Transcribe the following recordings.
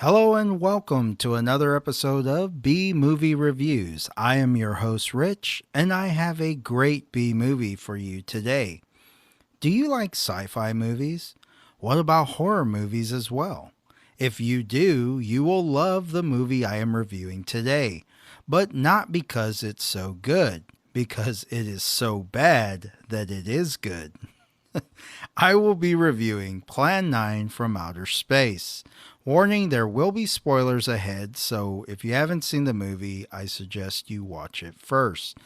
Hello and welcome to another episode of B Movie Reviews. I am your host, Rich, and I have a great B movie for you today. Do you like sci-fi movies? What about horror movies as well? If you do, you will love the movie I am reviewing today, but not because it's so good, because it is so bad that it is good. I will be reviewing Plan 9 from Outer Space. Warning, there will be spoilers ahead, so if you haven't seen the movie, I suggest you watch it first.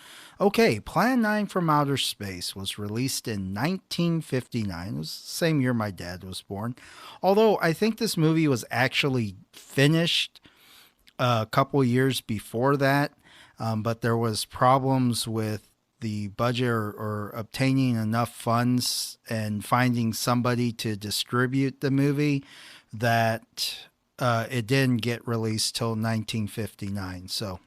Okay, Plan 9 from Outer Space was released in 1959. It was the same year my dad was born. Although I think this movie was actually finished a couple years before that, but there was problems with the budget or obtaining enough funds and finding somebody to distribute the movie that it didn't get released till 1959. So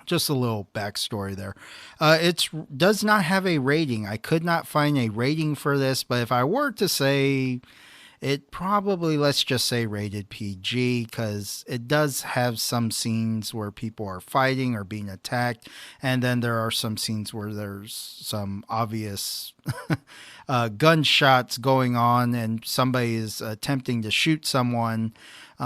just a little backstory there. It does not have a rating. I could not find a rating for this, but if I were to say it probably, let's just say rated PG, because it does have some scenes where people are fighting or being attacked, and then there are some scenes where there's some obvious gunshots going on and somebody is attempting to shoot someone.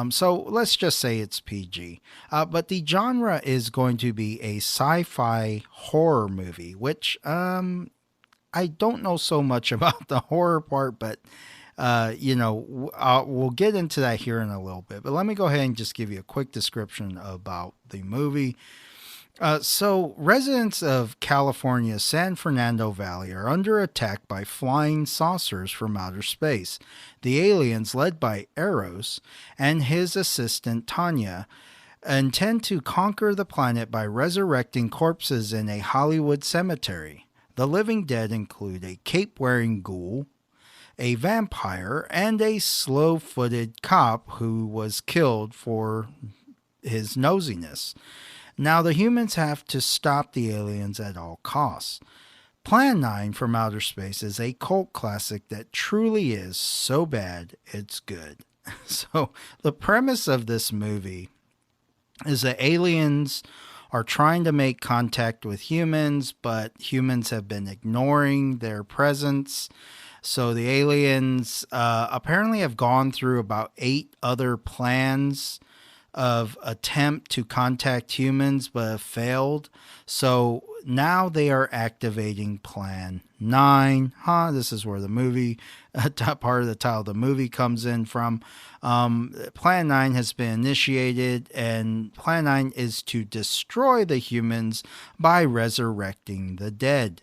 So let's just say it's PG. But the genre is going to be a sci-fi horror movie, which I don't know so much about the horror part, but we'll get into that here in a little bit. But let me go ahead and just give you a quick description about the movie. So, residents of California's San Fernando Valley are under attack by flying saucers from outer space. The aliens, led by Eros and his assistant Tanya, intend to conquer the planet by resurrecting corpses in a Hollywood cemetery. The living dead include a cape-wearing ghoul, a vampire, and a slow-footed cop who was killed for his nosiness. Now the humans have to stop the aliens at all costs. Plan 9 from Outer Space is a cult classic that truly is so bad it's good. So the premise of this movie is that aliens are trying to make contact with humans, but humans have been ignoring their presence. So the aliens apparently have gone through about 8 other plans of attempt to contact humans but have failed. So now they are activating Plan 9. This is where the movie, part of the title of the movie comes in from. Plan 9 has been initiated, and Plan 9 is to destroy the humans by resurrecting the dead.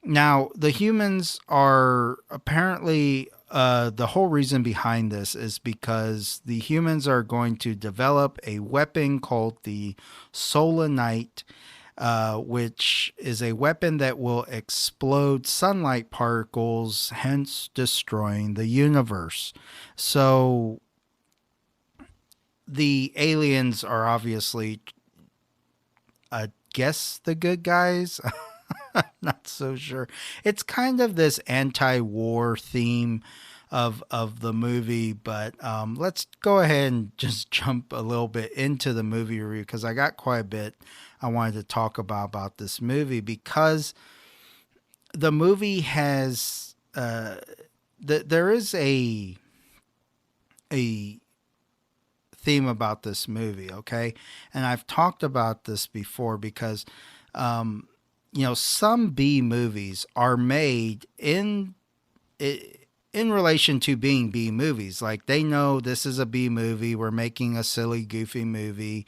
Now, the humans are apparently, the whole reason behind this is because the humans are going to develop a weapon called the Solanite, which is a weapon that will explode sunlight particles, hence destroying the universe. So the aliens are obviously, I guess, the good guys. Not so sure. It's kind of this anti-war theme of the movie, but let's go ahead and just jump a little bit into the movie review, because I got quite a bit I wanted to talk about this movie, because the movie has there is a theme about this movie, okay? And I've talked about this before because some B movies are made in relation to being B movies. Like, they know this is a B movie. We're making a silly, goofy movie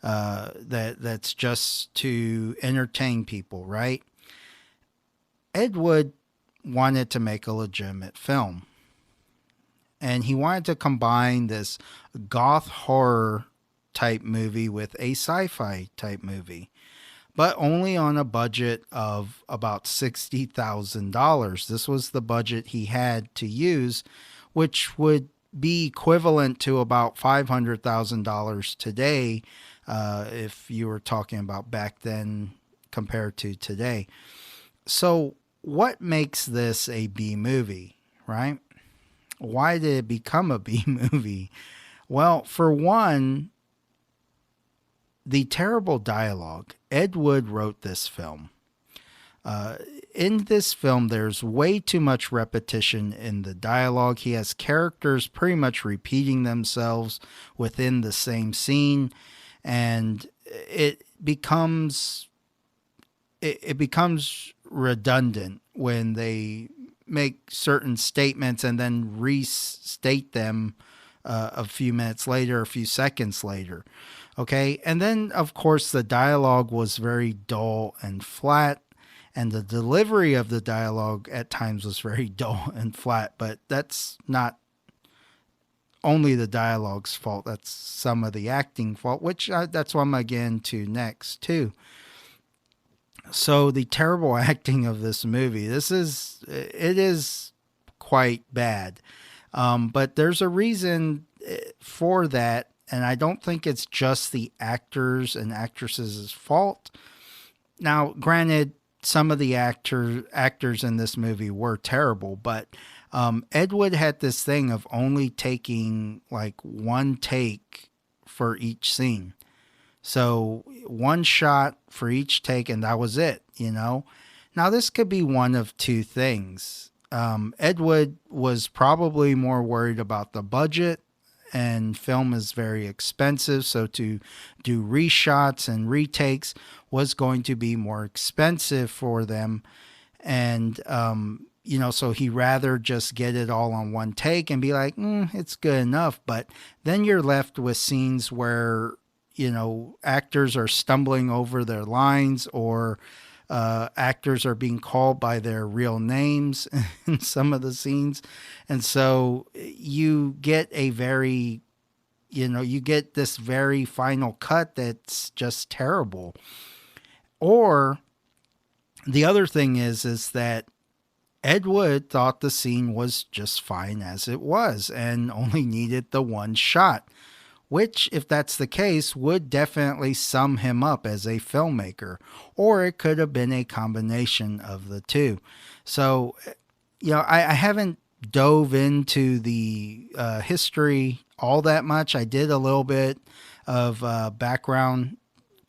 that's just to entertain people, right? Ed Wood wanted to make a legitimate film, and he wanted to combine this goth horror type movie with a sci-fi type movie, but only on a budget of about $60,000. This was the budget he had to use, which would be equivalent to about $500,000 today, if you were talking about back then compared to today. So what makes this a B movie, right? Why did it become a B movie? Well, for one, the terrible dialogue. Ed Wood wrote this film. Uh, in this film, there's way too much repetition in the dialogue. He has characters pretty much repeating themselves within the same scene, and it becomes it becomes redundant when they make certain statements and then restate them a few minutes later, a few seconds later. Okay. And then, of course, the dialogue was very dull and flat. And the delivery of the dialogue at times was very dull and flat. But that's not only the dialogue's fault, that's some of the acting fault, which that's what I'm going to get into next, too. So the terrible acting of this movie, it is quite bad. But there's a reason for that, and I don't think it's just the actors and actresses' fault. Now, granted, some of the actors in this movie were terrible, but Ed Wood had this thing of only taking like one take for each scene. So one shot for each take, and that was it, you know? Now, this could be one of two things. Ed Wood was probably more worried about the budget, and film is very expensive. So to do reshots and retakes was going to be more expensive for them. And, so he rather just get it all on one take and be like, it's good enough. But then you're left with scenes where, actors are stumbling over their lines, or actors are being called by their real names in some of the scenes. And so you get you get this very final cut that's just terrible. Or the other thing is that Ed Wood thought the scene was just fine as it was and only needed the one shot, which, if that's the case, would definitely sum him up as a filmmaker. Or it could have been a combination of the two. So, I haven't dove into the history all that much. I did a little bit of background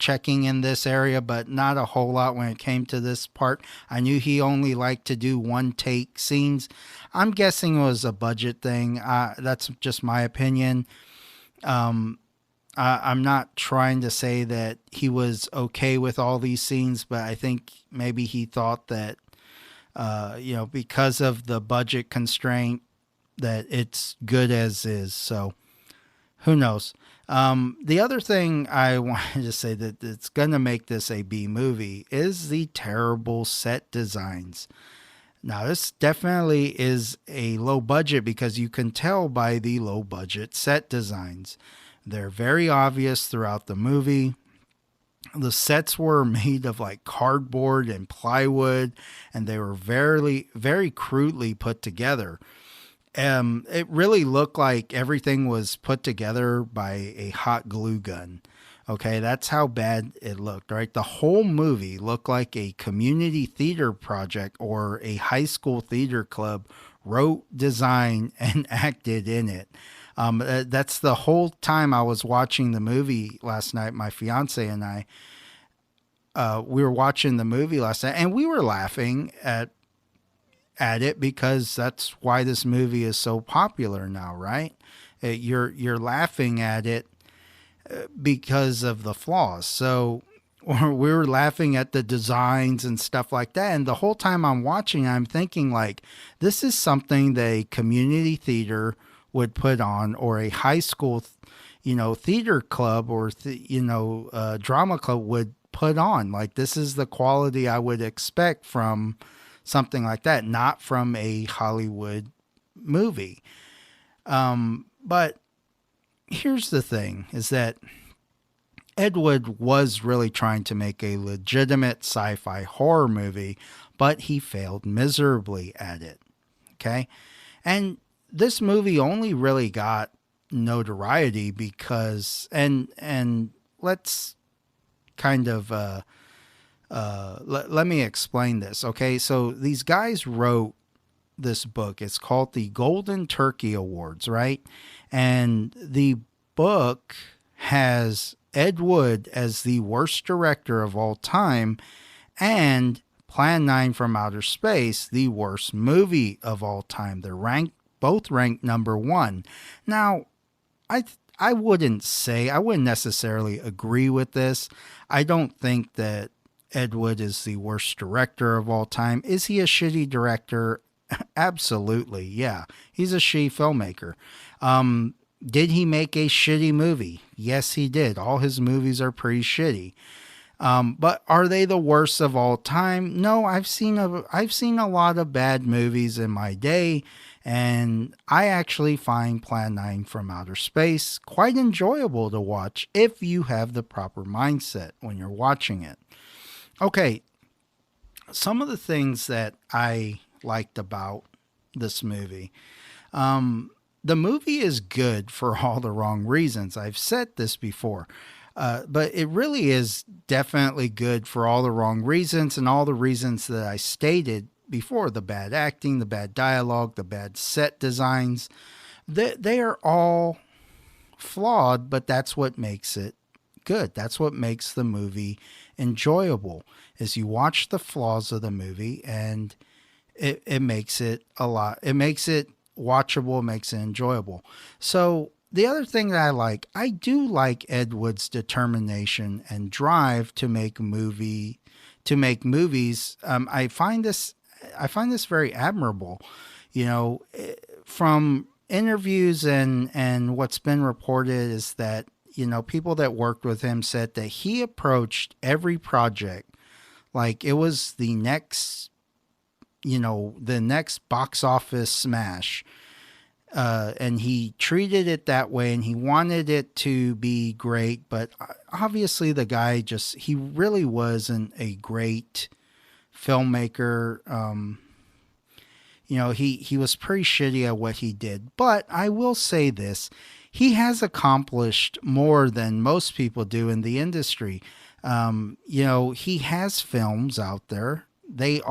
checking in this area, but not a whole lot when it came to this part. I knew he only liked to do one take scenes. I'm guessing it was a budget thing. That's just my opinion. I'm not trying to say that he was okay with all these scenes, but I think maybe he thought that, because of the budget constraint, that it's good as is. So who knows? The other thing I wanted to say that it's going to make this a B movie is the terrible set designs. Now, this definitely is a low budget because you can tell by the low budget set designs. They're very obvious throughout the movie. The sets were made of like cardboard and plywood, and they were very, very crudely put together. It really looked like everything was put together by a hot glue gun. Okay, that's how bad it looked, right? The whole movie looked like a community theater project or a high school theater club wrote, designed, and acted in it. That's the whole time I was watching the movie last night. My fiance and I, we were watching the movie last night, and we were laughing at it because that's why this movie is so popular now, right? You're laughing at it because of the flaws. So we were laughing at the designs and stuff like that. And the whole time I'm watching, I'm thinking like, this is something that a community theater would put on, or a high school, theater club or, drama club would put on. Like, this is the quality I would expect from something like that, not from a Hollywood movie. But here's the thing, is that Ed Wood was really trying to make a legitimate sci-fi horror movie, but he failed miserably at it. Okay? And this movie only really got notoriety because, and let's kind of, let me explain this. Okay. So these guys wrote this book. It's called the Golden Turkey Awards, right? And the book has Ed Wood as the worst director of all time and Plan 9 from Outer Space, the worst movie of all time. They're both ranked number one. Now, I I wouldn't necessarily agree with this. I don't think that Ed Wood is the worst director of all time. Is he a shitty director? Absolutely, yeah. He's a shitty filmmaker. Did he make a shitty movie? Yes, he did. All his movies are pretty shitty. But are they the worst of all time? No, I've seen a lot of bad movies in my day, and I actually find Plan 9 from Outer Space quite enjoyable to watch if you have the proper mindset when you're watching it. Okay, some of the things that I liked about this movie. The movie is good for all the wrong reasons. I've said this before. But it really is definitely good for all the wrong reasons and all the reasons that I stated before: the bad acting, the bad dialogue, the bad set designs. They are all flawed, but that's what makes it good. That's what makes the movie enjoyable, is you watch the flaws of the movie and it makes it it makes it watchable, it makes it enjoyable. So the other thing that I do like Ed Wood's determination and drive to make movies. I find this very admirable. You know, from interviews and what's been reported is that, you know, people that worked with him said that he approached every project like it was the next, the next box office smash. And he treated it that way, and he wanted it to be great. But obviously, the guy he really wasn't a great filmmaker. He was pretty shitty at what he did. But I will say this: he has accomplished more than most people do in the industry. He has films out there. They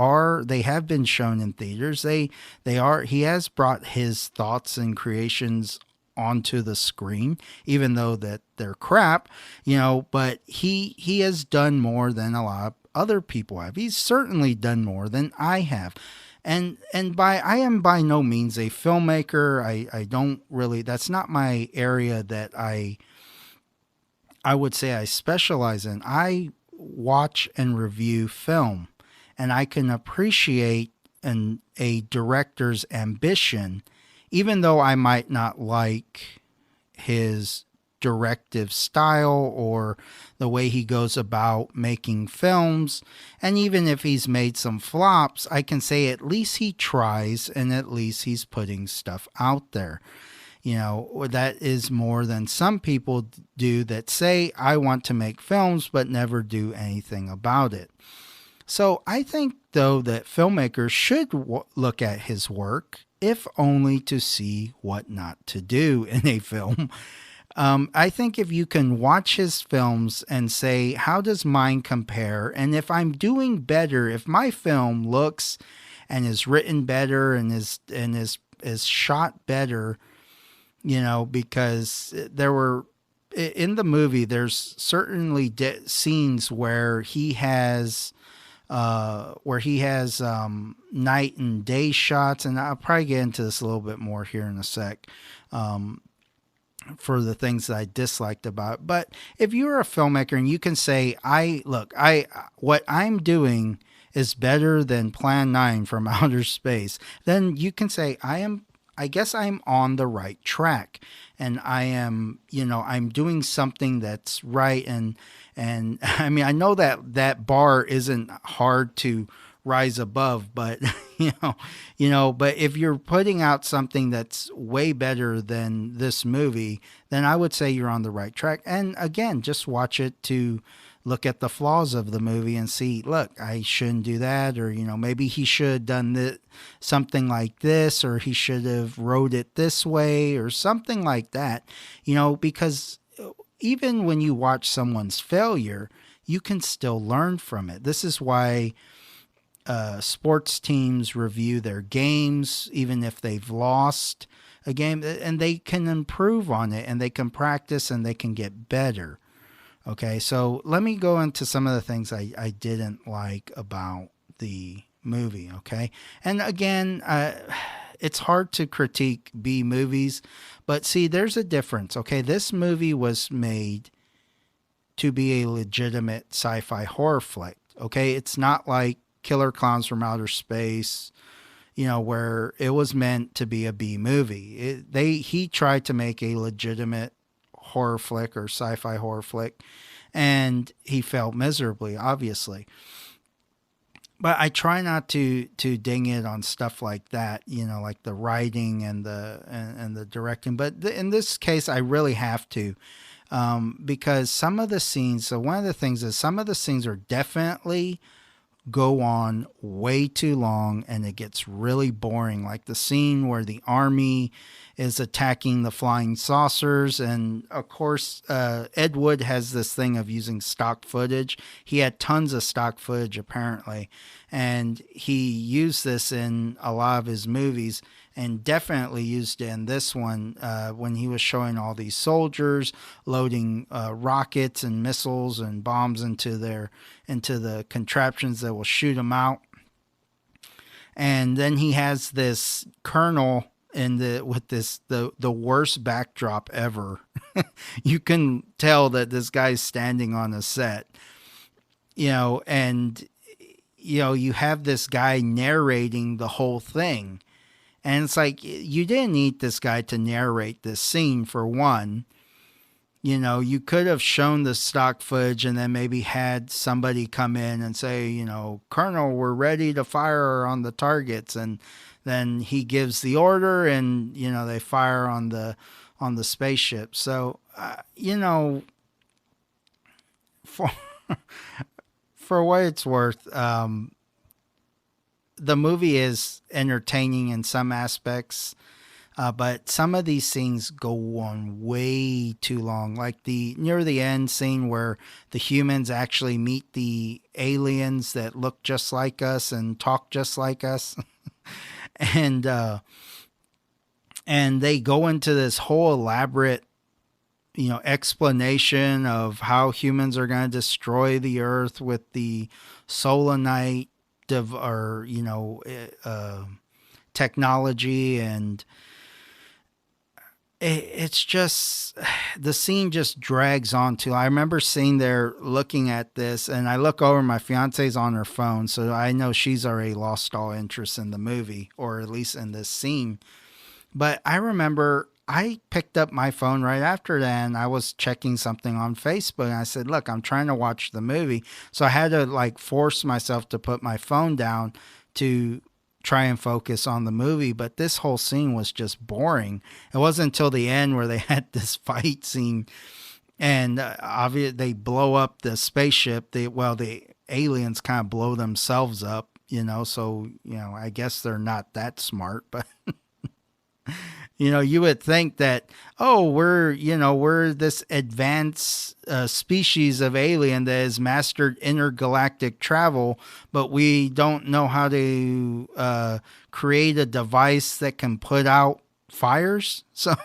have been shown in theaters. He has brought his thoughts and creations onto the screen, even though that they're crap, but he has done more than a lot of other people have. He's certainly done more than I have. And I am by no means a filmmaker. I don't really, that's not my area that I would say I specialize in. I watch and review film. And I can appreciate a director's ambition, even though I might not like his directive style or the way he goes about making films. And even if he's made some flops, I can say at least he tries and at least he's putting stuff out there. That is more than some people do that say, I want to make films, but never do anything about it. So I think, though, that filmmakers should look at his work, if only to see what not to do in a film. I think if you can watch his films and say, how does mine compare? And if I'm doing better, if my film looks and is written better and is shot better, because there were, in the movie, there's certainly scenes where he has night and day shots, and I'll probably get into this a little bit more here in a sec, for the things that I disliked about it. But if you're a filmmaker and you can say, what I'm doing is better than Plan 9 from Outer Space, then you can say, I guess I'm on the right track, and I am, I'm doing something that's right. And I mean, I know that bar isn't hard to rise above, but but if you're putting out something that's way better than this movie, then I would say you're on the right track. And again, just watch it to look at the flaws of the movie and see, look, I shouldn't do that, or maybe he should have done something like this, or he should have wrote it this way, or something like that. Because even when you watch someone's failure, you can still learn from it. This is why sports teams review their games, even if they've lost, a game, and they can improve on it, and they can practice, and they can get better. Okay, so let me go into some of the things I didn't like about the movie. Okay, and again, it's hard to critique B movies, but see, there's a difference. Okay, this movie was made to be a legitimate sci-fi horror flick. Okay, it's not like Killer Clowns from Outer Space, where it was meant to be a B movie. He tried to make a legitimate horror flick or sci-fi horror flick, and he failed miserably, obviously. But I try not to ding it on stuff like that, like the writing and the directing. But in this case, I really have to, because some of the scenes. So one of the things is some of the scenes are definitely go on way too long, and it gets really boring, like the scene where the army is attacking the flying saucers. And of course, Ed Wood has this thing of using stock footage. He had tons of stock footage apparently, and he used this in a lot of his movies, and definitely used it in this one, when he was showing all these soldiers loading rockets and missiles and bombs into the contraptions that will shoot them out. And then he has this colonel with the worst backdrop ever. You can tell that this guy's standing on a set, and you have this guy narrating the whole thing. And it's like, you didn't need this guy to narrate this scene, for one. You could have shown the stock footage and then maybe had somebody come in and say, Colonel, we're ready to fire on the targets. And then he gives the order, and, they fire on the spaceship. So, for, for what it's worth, the movie is entertaining in some aspects, but some of these scenes go on way too long. Like the near the end scene where the humans actually meet the aliens that look just like us and talk just like us, and they go into this whole elaborate, explanation of how humans are going to destroy the Earth with the solanite or technology. And it's just, the scene just drags on too. I remember sitting there looking at this, and I look over, my fiance's on her phone, so I know she's already lost all interest in the movie, or at least in this scene. But I remember I picked up my phone right after that, and I was checking something on Facebook, and I said, look, I'm trying to watch the movie. So I had to force myself to put my phone down to try and focus on the movie. But this whole scene was just boring. It wasn't until the end where they had this fight scene, and obviously they blow up the spaceship. The aliens kind of blow themselves up, so, I guess they're not that smart, but you would think that, we're this advanced species of alien that has mastered intergalactic travel, but we don't know how to create a device that can put out fires. So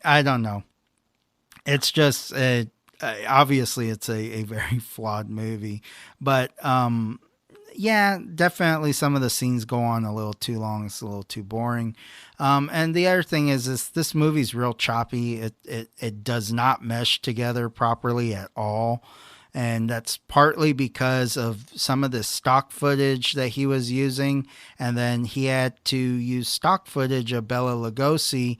I don't know. It's just, obviously it's a very flawed movie, but yeah, definitely some of the scenes go on a little too long. It's a little too boring. And the other thing is this movie's real choppy. It does not mesh together properly at all. And that's partly because of some of the stock footage that he was using. And then he had to use stock footage of Bela Lugosi,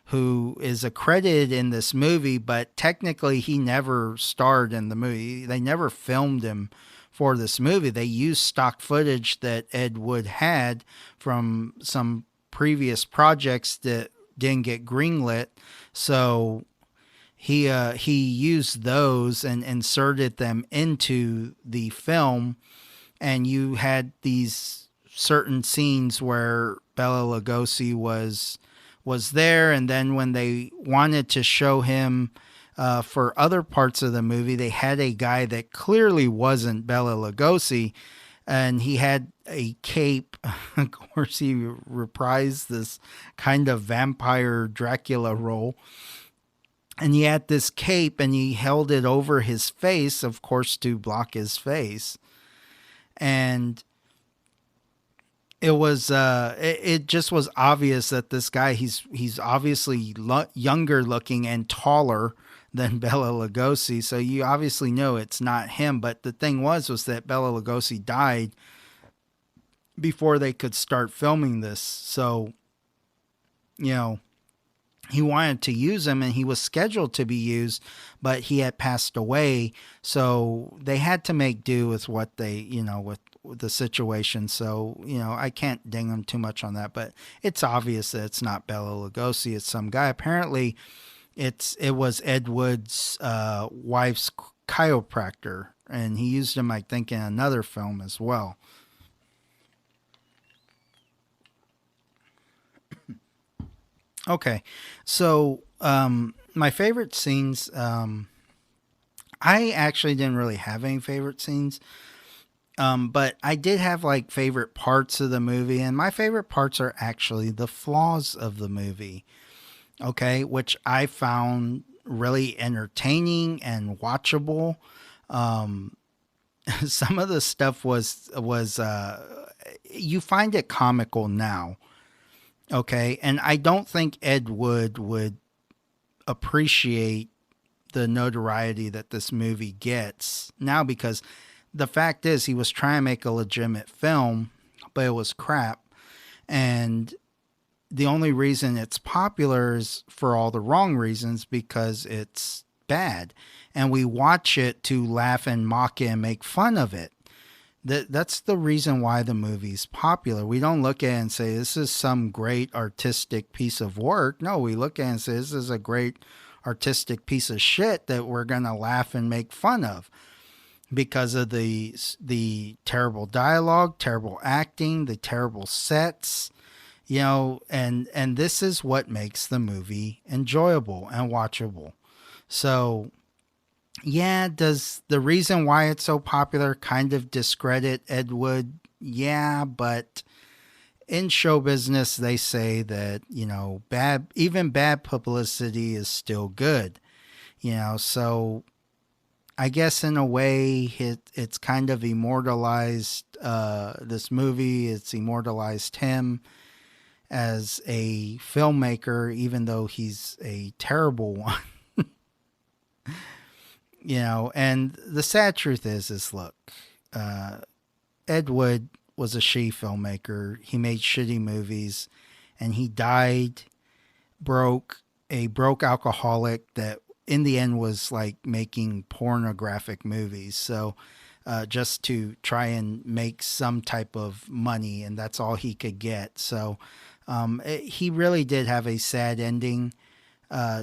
who is accredited in this movie, but technically he never starred in the movie. They never filmed him for this movie. They used stock footage that Ed Wood had from some previous projects that didn't get greenlit. So he used those and inserted them into the film. And you had these certain scenes where Bela Lugosi was there. And then when they wanted to show him for other parts of the movie, they had a guy that clearly wasn't Bela Lugosi and he had a cape. Of course, he reprised this kind of vampire Dracula role. And he had this cape and he held it over his face, of course, to block his face. And it just was obvious that this guy, he's obviously younger looking and taller than Bela Lugosi, so you obviously know it's not him. But the thing was that Bela Lugosi died before they could start filming this, so you know he wanted to use him and he was scheduled to be used, but he had passed away, so they had to make do with what they, with the situation. So, I can't ding them too much on that, but it's obvious that it's not Bela Lugosi, it's some guy. Apparently it was Ed Wood's wife's chiropractor, and he used him, I think, in another film as well. Okay, so my favorite scenes. I actually didn't really have any favorite scenes, but I did have like favorite parts of the movie, and my favorite parts are actually the flaws of the movie. Okay, which I found really entertaining and watchable. Um, some of the stuff was you find it comical now. Okay, and I don't think Ed would appreciate the notoriety that this movie gets now, because the fact is he was trying to make a legitimate film, but it was crap. And the only reason it's popular is for all the wrong reasons, because it's bad. And we watch it to laugh and mock it and make fun of it. That's the reason why the movie's popular. We don't look at it and say this is some great artistic piece of work. No, we look at it and say this is a great artistic piece of shit that we're gonna laugh and make fun of because of the terrible dialogue, terrible acting, the terrible sets, and this is what makes the movie enjoyable and watchable. So yeah, does the reason why it's so popular kind of discredit Ed Wood? Yeah, but in show business, they say that, even bad publicity is still good, so I guess in a way it's kind of immortalized this movie, it's immortalized him as a filmmaker, even though he's a terrible one. And the sad truth is look, uh, Ed Wood was a shitty filmmaker. He made shitty movies, and he died broke, a broke alcoholic that in the end was like making pornographic movies. So just to try and make some type of money, and that's all he could get. So he really did have a sad ending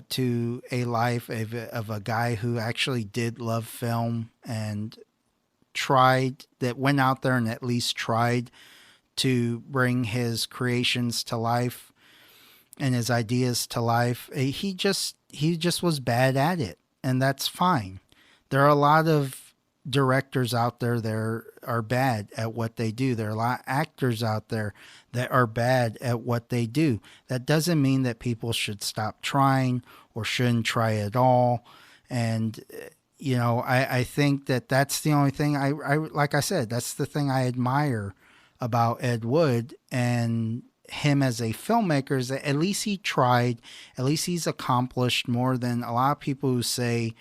to a life of a guy who actually did love film and that went out there and at least tried to bring his creations to life and his ideas to life. He just was bad at it, and that's fine. There are a lot of directors out there that are bad at what they do. There are a lot of actors out there that are bad at what they do. That doesn't mean that people should stop trying or shouldn't try at all. And I think that that's the only thing I like I said, that's the thing I admire about Ed Wood and him as a filmmaker, is that at least he tried, at least he's accomplished more than a lot of people who say,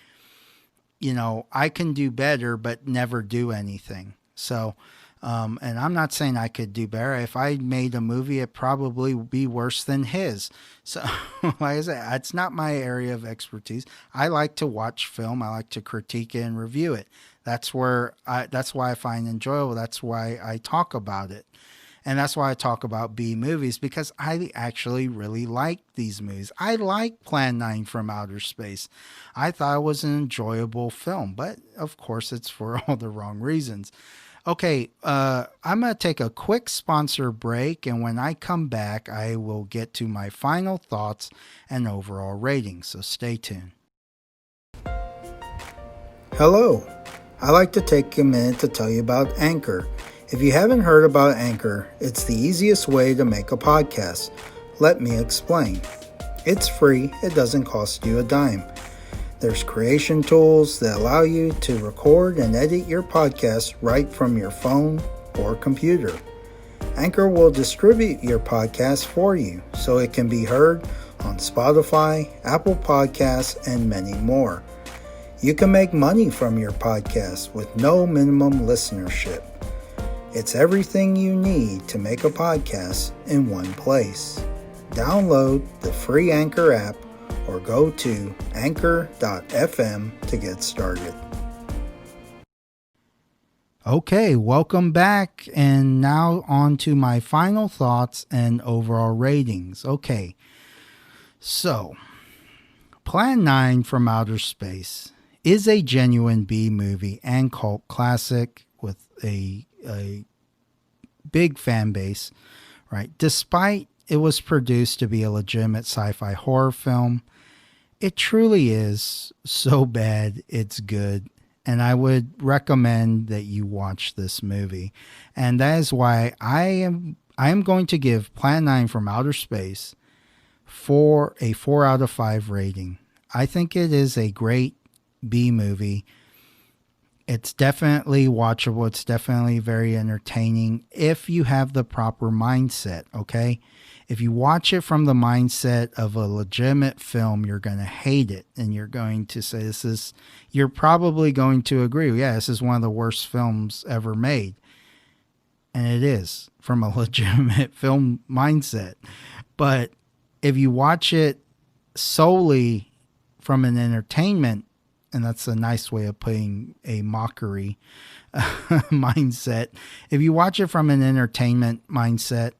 I can do better, but never do anything. So, and I'm not saying I could do better. If I made a movie, it probably would be worse than his. So, like I said, it's not my area of expertise. I like to watch film. I like to critique it and review it. That's why I find it enjoyable. That's why I talk about it. And that's why I talk about B movies, because I actually really like these movies. I like Plan 9 from Outer Space. I thought it was an enjoyable film, but of course it's for all the wrong reasons. Okay, I'm going to take a quick sponsor break, and when I come back, I will get to my final thoughts and overall rating, so stay tuned. Hello. I'd like to take a minute to tell you about Anchor. If you haven't heard about Anchor, it's the easiest way to make a podcast. Let me explain. It's free, it doesn't cost you a dime. There's creation tools that allow you to record and edit your podcast right from your phone or computer. Anchor will distribute your podcast for you so it can be heard on Spotify, Apple Podcasts, and many more. You can make money from your podcast with no minimum listenership. It's everything you need to make a podcast in one place. Download the free Anchor app or go to anchor.fm to get started. Okay, welcome back, and now on to my final thoughts and overall ratings. Okay, so Plan 9 from Outer Space is a genuine B movie and cult classic with a big fan base, right? Despite it was produced to be a legitimate sci-fi horror film, it truly is so bad it's good, and I would recommend that you watch this movie. And that is why I am going to give Plan 9 from Outer Space a 4 out of 5 rating. I think it is a great B movie. It's definitely watchable. It's definitely very entertaining if you have the proper mindset, okay? If you watch it from the mindset of a legitimate film, you're going to hate it, and you're going to say you're probably going to agree, yeah, this is one of the worst films ever made. And it is, from a legitimate film mindset. But if you watch it solely from an entertainment, and that's a nice way of putting a mockery mindset. If you watch it from an entertainment mindset,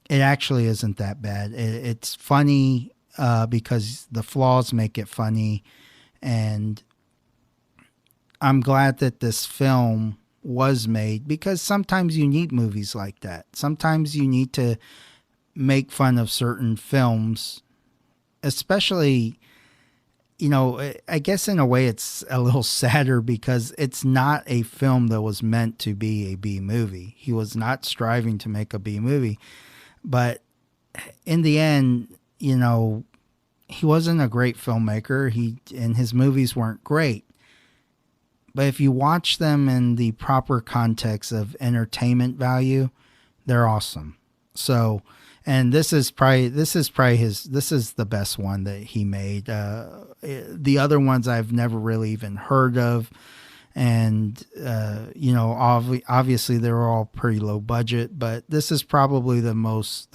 it actually isn't that bad. It's funny because the flaws make it funny. And I'm glad that this film was made, because sometimes you need movies like that. Sometimes you need to make fun of certain films, especially, you know, I guess in a way it's a little sadder because it's not a film that was meant to be a B movie. He was not striving to make a B movie. But in the end, you know, he wasn't a great filmmaker. And his movies weren't great. But if you watch them in the proper context of entertainment value, they're awesome. So, and this is the best one that he made. The other ones I've never really even heard of. And, you know, obviously they were all pretty low budget, but this is probably the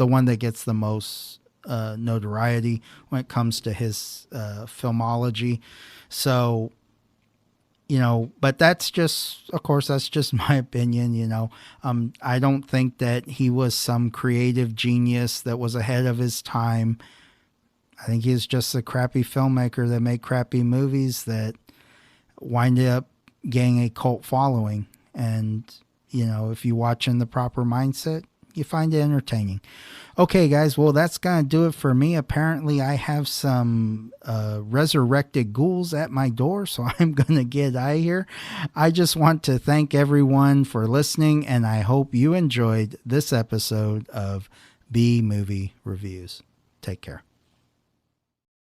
one that gets the most notoriety when it comes to his filmology. So, you know, but that's just my opinion, you know. I don't think that he was some creative genius that was ahead of his time. I think he's just a crappy filmmaker that made crappy movies that winded up getting a cult following. And, you know, if you watch in the proper mindset, you find it entertaining. Okay, guys, well, that's going to do it for me. Apparently, I have some resurrected ghouls at my door, so I'm going to get out of here. I just want to thank everyone for listening, and I hope you enjoyed this episode of B Movie Reviews. Take care.